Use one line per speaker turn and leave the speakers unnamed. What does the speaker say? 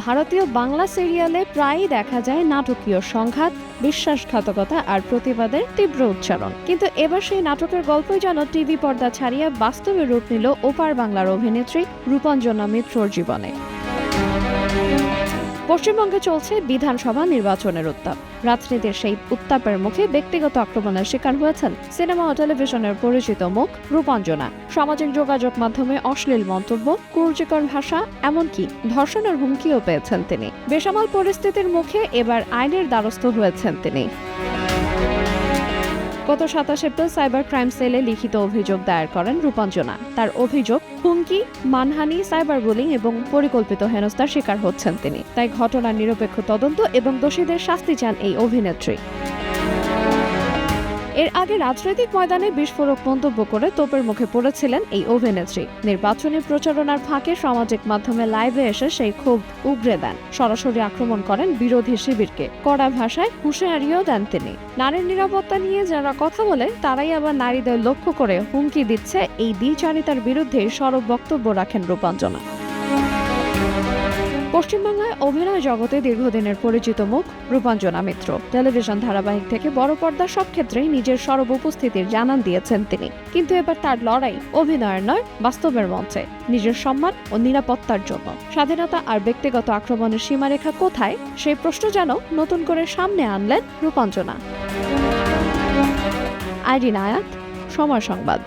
ভারতীয় বাংলা সিরিয়ালে প্রায়ই দেখা যায় নাটকীয় সংঘাত, বিশ্বাসঘাতকতা আর প্রতিবাদের তীব্র উচ্চারণ। কিন্তু এবার সেই নাটকের গল্পই যেন টিভি পর্দা ছাড়িয়ে বাস্তবে রূপ নিল ওপার বাংলার অভিনেত্রী রূপঞ্জনা মিত্রর জীবনে। পশ্চিমবঙ্গে চলছে বিধানসভা নির্বাচনের উত্তাপ। রাজনীতির সেই উত্তাপের মুখে ব্যক্তিগত আক্রমণের শিকার হয়েছেন সিনেমা ও টেলিভিশনের পরিচিত মুখ রূপঞ্জনা। সামাজিক যোগাযোগ মাধ্যমে অশ্লীল মন্তব্য, কুরুচিকর ভাষা, এমনকি ধর্ষণের হুমকিও পেয়েছেন তিনি। বেসামাল পরিস্থিতির মুখে এবার আইনের দ্বারস্থ হয়েছেন তিনি। গত 27 এপ্রিল সাইবার ক্রাইম সেলে লিখিত অভিযোগ দায়ের করেন রূপঞ্জনা। তার অভিযোগ, হুমকি, মানহানি, সাইবার বুলিং এবং পরিকল্পিত হেনস্থার শিকার হচ্ছেন তিনি। তাই ঘটনার নিরপেক্ষ তদন্ত এবং দোষীদের শাস্তি চান এই অভিনেত্রী। এর আগে রাজনৈতিক ময়দানে বিস্ফোরক মন্তব্য করে তোপের মুখে পড়েছিলেন এই অভিনেত্রী। নির্বাচনী প্রচারণার ফাঁকে সামাজিক মাধ্যমে লাইভে এসে সেই ক্ষোভ উগরে দেন। সরাসরি আক্রমণ করেন বিরোধী শিবিরকে। কড়া ভাষায় হুঁশিয়ারিও দেন তিনি। নারীর নিরাপত্তা নিয়ে যারা কথা বলে তারাই আবার নারীদের লক্ষ্য করে হুমকি দিচ্ছে, এই দ্বিচারিতার বিরুদ্ধে সরব বক্তব্য রাখেন রূপঞ্জনা। পশ্চিমবাংলায় অভিনয় জগতে দীর্ঘদিনের পরিচিত মুখ রূপঞ্জনা মিত্র। টেলিভিশন ধারাবাহিক থেকে বড় পর্দার সব ক্ষেত্রেই নিজের সরব উপস্থিতির জানান দিয়েছেন তিনি। কিন্তু এবার তার লড়াই অভিনয়ের নয়, বাস্তবের মঞ্চে, নিজের সম্মান ও নিরাপত্তার জন্য। স্বাধীনতা আর ব্যক্তিগত আক্রমণের সীমারেখা কোথায়, সেই প্রশ্ন যেন নতুন করে সামনে আনলেন রূপঞ্জনা। আইরিন আয়াত, সময় সংবাদ।